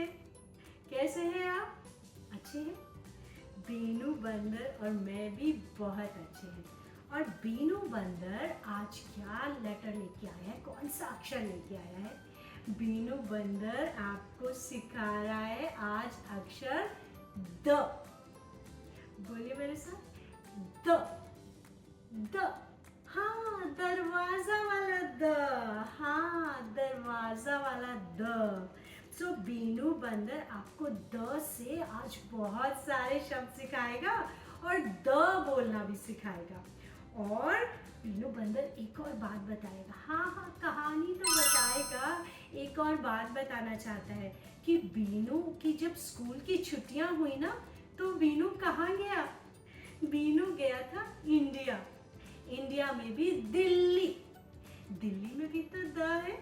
नमस्ते। कैसे हैं आप? अच्छे हैं? बीनू बंदर और मैं भी बहुत अच्छे हैं। और बीनू बंदर आज क्या लेटर लेके आया है, कौन सा अक्षर लेके आया है? बीनू बंदर आपको सिखा रहा है आज अक्षर द। बोलिए मेरे साथ, द। द, हाँ, दरवाजा वाला द। हाँ, दरवाजा वाला द। सो बीनू बंदर आपको द से आज बहुत सारे शब्द सिखाएगा और द बोलना भी सिखाएगा। और बीनू बंदर एक और बात बताएगा। हाँ, कहानी तो बताएगा। एक और बात बताना चाहता है कि बीनू की जब स्कूल की छुट्टियां हुई ना, तो बीनू कहाँ गया? बीनू गया था इंडिया। इंडिया में भी दिल्ली। दिल्ली में भी तो द है।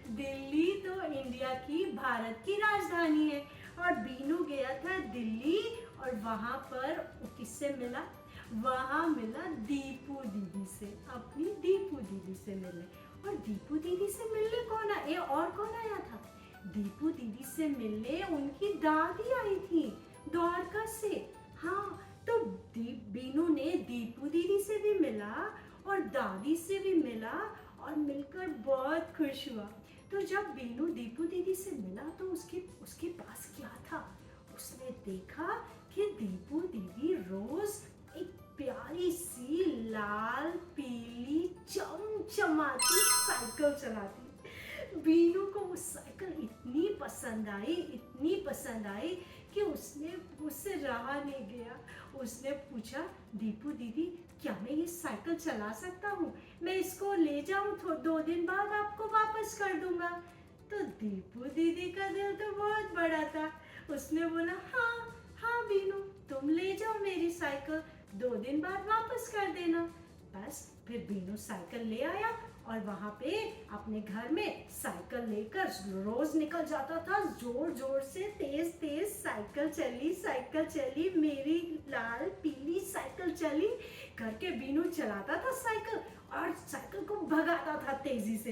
दिल्ली तो इंडिया की, भारत की राजधानी है। और बीनू गया था दिल्ली और वहां पर किससे मिला? वहां मिला दीपू दीदी से, अपनी दीपू दीदी से मिले। और दीपू दीदी से मिलने कौन आया? और कौन आया था? दीपू दीदी से मिलने उनकी दादी आई थी, द्वारका से। हाँ, तो बीनू ने दीपू दीदी से भी मिला और दादी से भी मिला और मिलकर बहुत खुश हुआ। तो जब बीनू दीपू दीदी से मिला तो उसके पास क्या था? उसने देखा कि दीपू दीदी रोज एक प्यारी सी लाल पीली चमचमाती साइकिल चलाती। बीनू को वो साइकिल इतनी पसंद आई कि उसने उससे रहा नहीं गया। उसने पूछा, दीपू दीदी, क्या मैं ये साइकिल चला सकता हूँ? मैं इसको ले जाऊँ तो 2 दिन बाद आपको वापस कर दूंगा। तो दीपू दीदी का दिल तो बहुत बड़ा था। उसने बोला, हाँ बीनू, तुम ले जाओ मेरी साइकिल, 2 दिन बाद वापस कर देना। बस फिर बीनू साइकिल ले आया और वहां पे अपने घर में साइकिल लेकर रोज निकल जाता था। जोर जोर से तेज साइकिल चली, मेरी लाल पीली साइकिल चली करके बीनू चलाता था साइकिल और साइकिल को भगाता था तेजी से।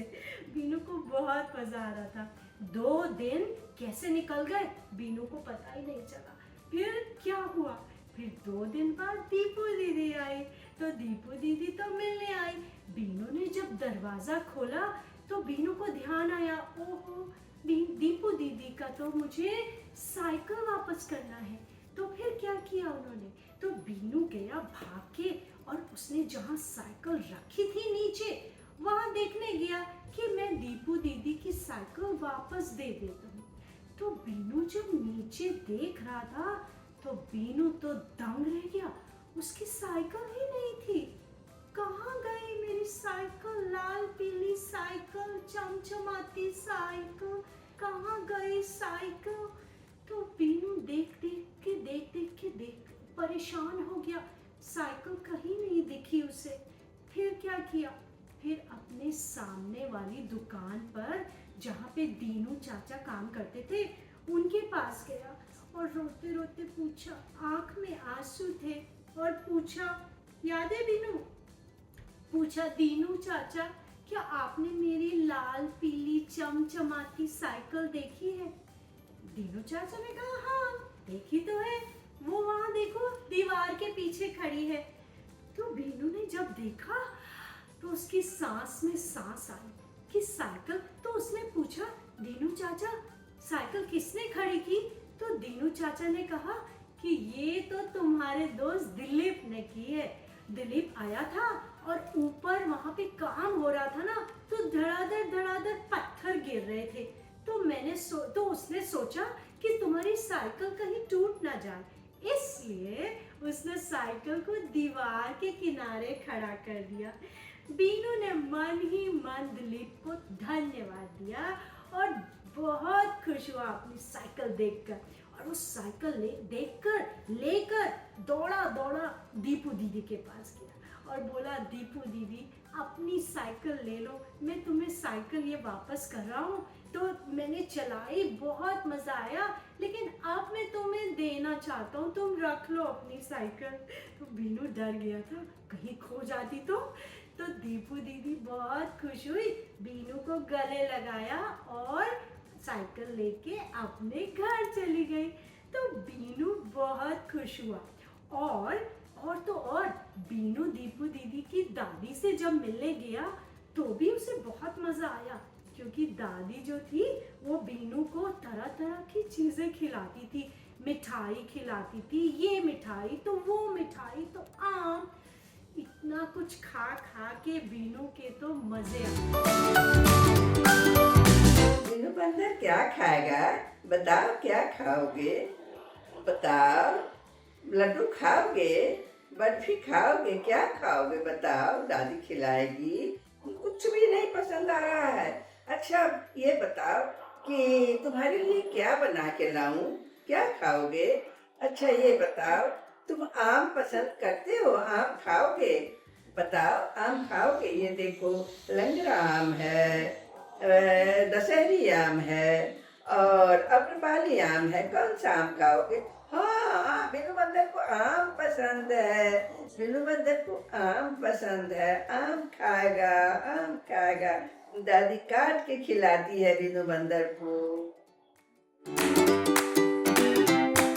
बीनू को बहुत मजा आ रहा था। 2 दिन कैसे निकल गए बीनू को पता ही नहीं चला। फिर क्या हुआ? फिर 2 दिन बाद दीपू दीदी आई। तो दीपू दीदी तो मिलने आई। बीनू ने जब दरवाजा खोला तो बीनू को ध्यान आया, ओहो, दीपू दीदी का तो मुझे साइकिल वापस करना है। तो फिर क्या किया उन्होंने? तो बीनू गया भाग के और उसने जहाँ साइकिल रखी थी नीचे, वहां देखने गया कि मैं दीपू दीदी की साइकिल वापस दे देता हूँ। तो बीनू जब नीचे देख रहा था तो बीनू तो दंग रह गया। उसकी साइकिल ही नहीं थी। कहाँ गई मेरी साइकिल, लाल पीली साइकिल, चमचमाती साइकिल, कहाँ गई साइकिल? तो बीनू देख के परेशान हो गया। साइकिल कहीं नहीं दिखी उसे। फिर क्या किया? फिर अपने सामने वाली दुकान पर जहाँ पे दीनू चाचा काम करते थे उनके पास गया और रोते रोते पूछा, आंख में आंसू थे, और पूछा, याद है बीनू? पूछा, दीनू चाचा, क्या आपने मेरी लाल पीली चमचमाती साइकिल देखी है? दीनू चाचा ने कहा, हाँ देखी तो है, वो वहां देखो दीवार के पीछे खड़ी है। तो बीनू ने जब देखा तो उसकी सांस में सांस आई कि साइकिल। तो उसने पूछा, दीनू चाचा, साइकिल किसने खड़ी की? तो दीनू चाचा ने कहा कि ये तो तुम्हारे दोस्त दिलीप ने की है। दिलीप आया था और ऊपर वहां पे काम हो रहा था ना, तो धड़ाधड़ पत्थर गिर रहे थे। तो उसने सोचा कि तुम्हारी साइकिल कहीं टूट ना जाए, इसलिए उसने साइकिल को दीवार के किनारे खड़ा कर दिया। बीनू ने मन ही मन दिलीप को धन्यवाद दिया और बहुत खुश हुआ अपनी साइकिल देखकर। और उस साइकिल लेकर दौड़ा दीपू दीदी के पास गया और बोला, दीपू दीदी, अपनी साइकिल ले लो, मैं तुम्हें साइकिल ये वापस कर रहा हूँ। तो मैंने चलाई, बहुत मजा आया, लेकिन अब मैं तुम्हें देना चाहता हूँ, तुम रख लो अपनी साइकिल। तो बीनू डर गया था कहीं खो जाती तो दीपू दीदी बहुत खुश हुई, बीनू को गले लगाया और साइकिल लेके अपने घर चली गई। तो बीनू बहुत खुश हुआ। और बीनू दीपू दीदी की दादी से जब मिलने गया तो भी उसे बहुत मजा आया, क्योंकि दादी जो थी वो बीनू को तरह तरह की चीजें खिलाती थी। मिठाई खिलाती थी, ये मिठाई तो वो मिठाई तो आम, इतना कुछ खा खा के बीनू के तो मजे बीनू बंदर क्या खाएगा? बताओ क्या खाओगे? बताओ। लड्डू खाओगे? बर्फी खाओगे? क्या खाओगे बताओ? दादी खिलाएगी। कुछ भी नहीं पसंद आ रहा है। अच्छा ये बताओ कि तुम्हारे लिए क्या बना के लाऊं? क्या खाओगे? अच्छा ये बताओ, तुम आम पसंद करते हो? आम खाओगे? बताओ आम खाओगे? ये देखो लंगड़ा आम है, दशहरी आम है और अम्रपाली आम है। कौन सा आम खाओगे? हाँ, बिनु बंदर को आम पसंद है। बिनु बंदर को आम पसंद है। आम खाएगा, आम खाएगा। दादी काट के खिलाती है बिनु बंदर को।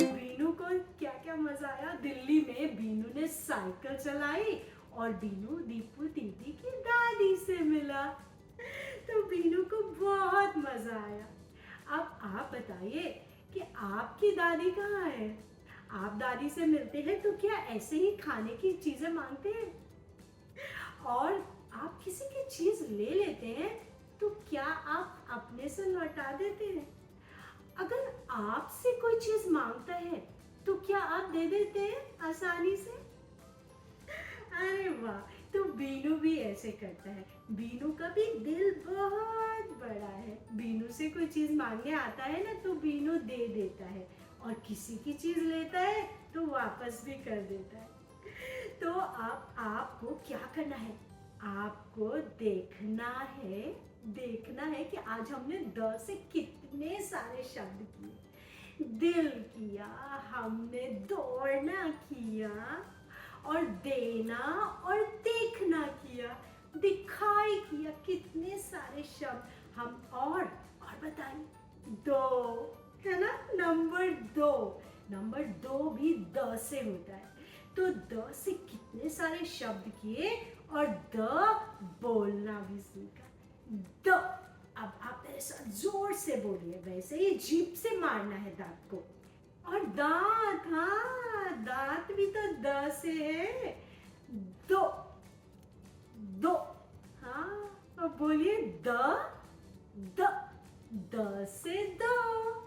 बीनू को क्या क्या मजा आया। दिल्ली में बीनू ने साइकिल चलाई और बीनू दीपू दीदी की दादी से मिला। तो बीनू को बहुत मजा आया। अब आप बताइए कि आपकी दादी कहाँ है? आप दादी से मिलते हैं तो क्या ऐसे ही खाने की चीजें मांगते हैं? और आप किसी की चीज ले लेते हैं तो क्या आप अपने से लौटा देते हैं? अगर आपसे कोई चीज मांगता है तो क्या आप दे देते हैं आसानी से? अरे वाह, तो बीनू भी ऐसे करता है। बीनू का भी दिल बहुत बड़ा है। बीनू से कोई चीज मांगने आता है ना तो बीनू दे देता है, और किसी की चीज लेता है तो वापस भी कर देता है। तो आपको क्या करना है? आपको देखना है कि आज हमने द से कितने सारे शब्द किए। दिल किया, हमने दौड़ना किया, और देना और देखना किया, दिखाई किया, कितने सारे शब्द हम। और बताइए, दो है ना, नंबर दो भी द से होता है। तो द से कितने सारे शब्द किए और द बोलना भी सीखा। द। अब आप मेरे साथ जोर से बोलिए, वैसे ही जीभ से मारना है दांत को। और दांत, हाँ दांत भी तो द से है। दो, दो, हाँ अब बोलिए द से दो।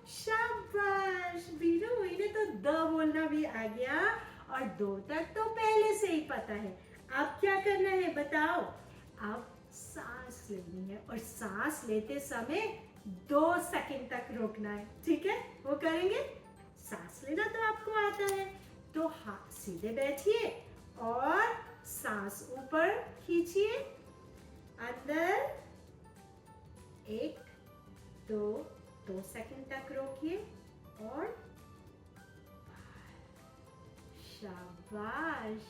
शाबाश बीनू, इन्हें तो द बोलना भी आ गया और दो तक तो पहले से ही पता है। अब क्या करना है बताओ? अब सांस लेनी है और सांस लेते समय 2 सेकंड तक रोकना है। ठीक है, वो करेंगे। सांस लेना तो आपको आता है, तो हाथ सीधे बैठिए और सांस ऊपर खींचिए। अंदर 1 2 सेकंड तक रोकिए और शाबाश।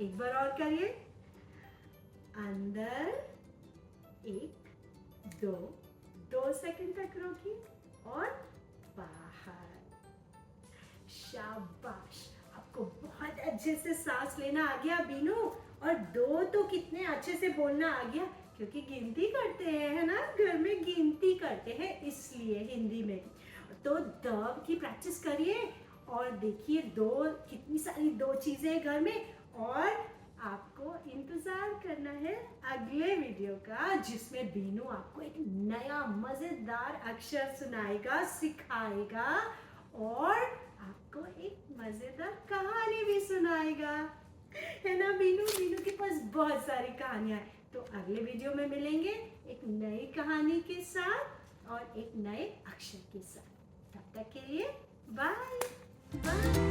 एक बार और करिए। अंदर 1 2 सेकंड तक रोकिए और बाहर। शाबाश, आपको बहुत अच्छे से सांस लेना आ गया बीनू, और 2 तो कितने अच्छे से बोलना आ गया, क्योंकि गिनती करते हैं, है ना, घर में गिनती करते हैं इसलिए हिंदी में। तो द की प्रैक्टिस करिए और देखिए कितनी सारी 2 चीजें घर में। और आपको इंतजार करना है अगले वीडियो का, जिसमें बीनू आपको एक नया मजेदार अक्षर सुनाएगा, सिखाएगा और आपको एक मजेदार कहानी भी सुनाएगा, है ना बीनू? बीनू के पास बहुत सारी कहानियां हैं। तो अगले वीडियो में मिलेंगे एक नई कहानी के साथ और एक नए अक्षर के साथ। तब तक के लिए बाय बाय।